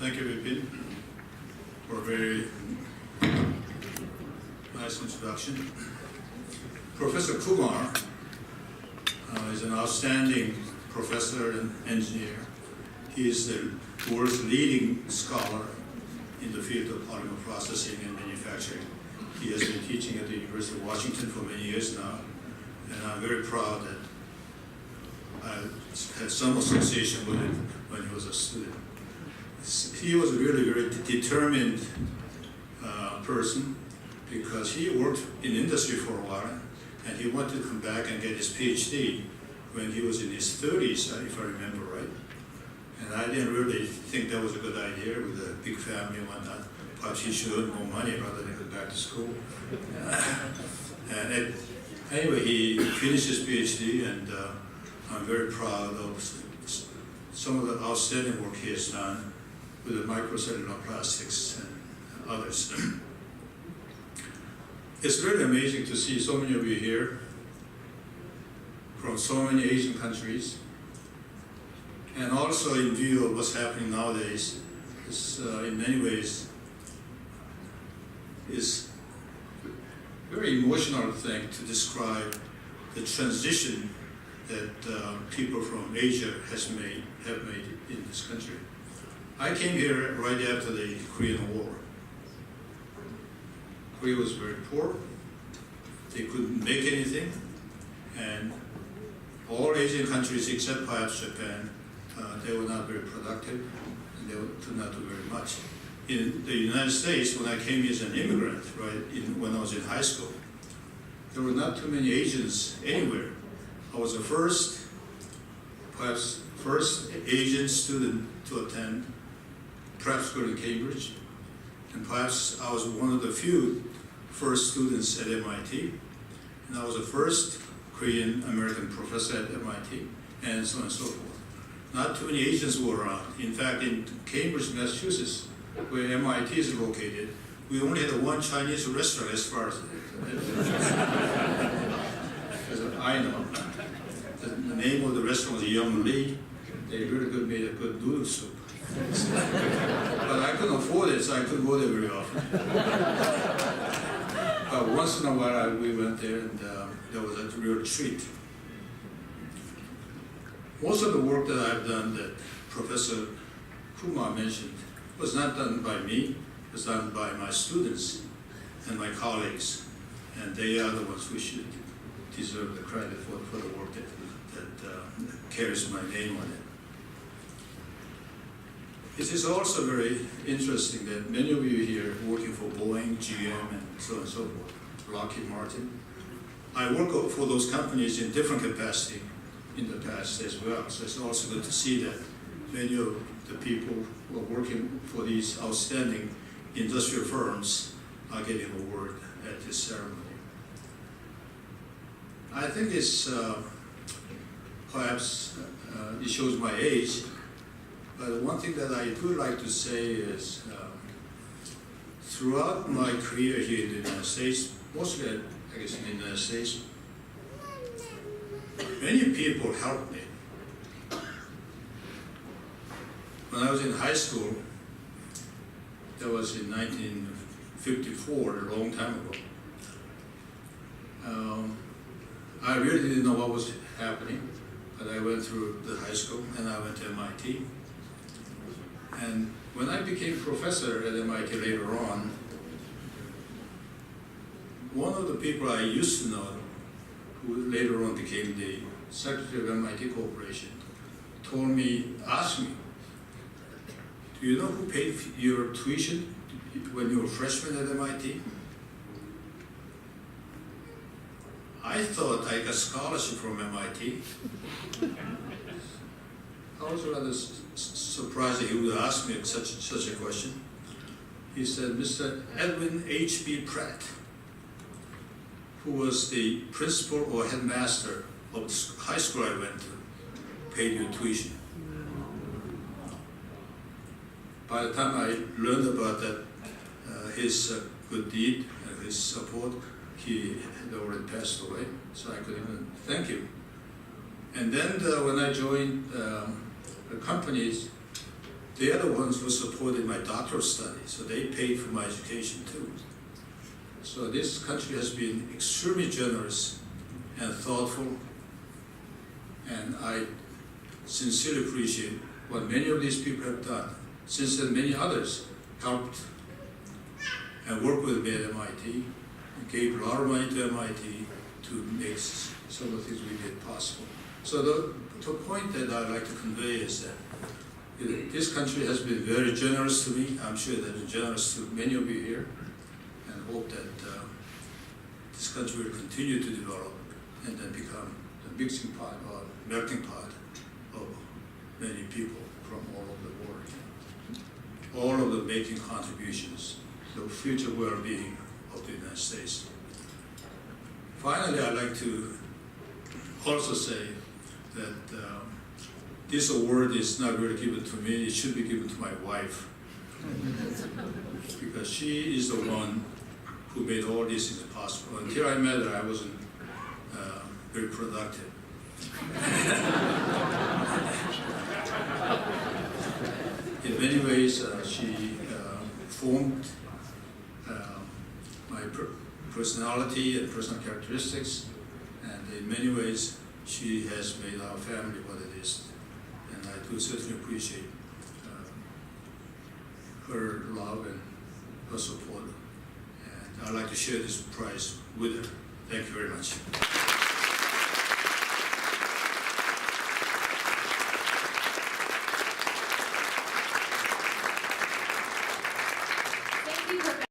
Thank you, Vipin, for a very nice introduction. Professor Kumar is an outstanding professor and engineer. He is the world's leading scholar in the field of polymer processing and manufacturing. He has been teaching at the University of Washington for many years now, and I'm very proud that I had some association with him when he was a student. He was a really very determined person because he worked in industry for a while, and he wanted to come back and get his PhD when he was in his 30s, if I remember right. And I didn't really think that was a good idea with a big family and whatnot. Perhaps he should earn more money rather than go back to school. Anyway, he finished his PhD, and I'm very proud of some of the outstanding work he has done with the microcellular plastics and others. It's really amazing to see so many of you here from so many Asian countries, and also in view of what's happening nowadays. It's, in many ways, is a very emotional thing to describe the transition that people from Asia have made in this country. I came here right after the Korean War. Korea was very poor. They couldn't make anything, and all Asian countries except perhaps Japan, they were not very productive, and they could not do very much. In the United States, when I came here as an immigrant, when I was in high school, there were not too many Asians anywhere. I was the first Asian student to attend prep school in Cambridge, and perhaps I was one of the few first students at MIT, and I was the first Korean American professor at MIT, and so on and so forth. Not too many Asians were around. In fact, in Cambridge, Massachusetts, where MIT is located, we only had one Chinese restaurant as far as I know. The name of the restaurant was Young Lee. They really made a good noodle soup. But I couldn't afford it, so I couldn't go there very often. But once in a while we went there, and that was a real treat. Most of the work that I've done that Professor Kumar mentioned was not done by me, it was done by my students and my colleagues. And they are the ones who should deserve the credit for the work that carries my name on it. It is also very interesting that many of you here working for Boeing, GM, and so on and so forth, Lockheed Martin. I work for those companies in different capacity in the past as well, so it's also good to see that many of the people who are working for these outstanding industrial firms are getting an award at this ceremony. I think it's perhaps it shows my age, but one thing that I do like to say is throughout my career here in the United States, mostly I guess in the United States, many people helped me. When I was in high school, that was in 1954, a long time ago, I really didn't know what was happening, but I went through the high school and I went to MIT. And when I became professor at MIT later on, one of the people I used to know, who later on became the secretary of MIT Corporation, asked me, do you know who paid your tuition when you were a freshman at MIT? I thought I got scholarship from MIT. I was rather surprised that he would ask me such a question. He said, Mr. Edwin H.B. Pratt, who was the principal or headmaster of the high school I went to, paid your tuition. By the time I learned about that, his good deed and his support, he had already passed away, so I couldn't even thank him. And then when I joined the companies, they are the ones who supported my doctoral study, so they paid for my education too. So this country has been extremely generous and thoughtful, and I sincerely appreciate what many of these people have done. Since then, many others helped and worked with me at M.I.T. and gave a lot of money to M.I.T. to make some of the things we did possible. So the point that I'd like to convey is that this country has been very generous to me. I'm sure they've been generous to many of you here, and hope that this country will continue to develop and then become the mixing pot or melting pot of many people from all over the world. All of them making contributions to the future well-being of the United States. Finally, I'd like to also say that this award is not really given to me, it should be given to my wife. Because she is the one who made all these things possible. Until I met her, I wasn't very productive. In many ways, she formed my personality and personal characteristics, and in many ways, she has made our family what it is. And I do certainly appreciate her love and her support. And I'd like to share this prize with her. Thank you very much.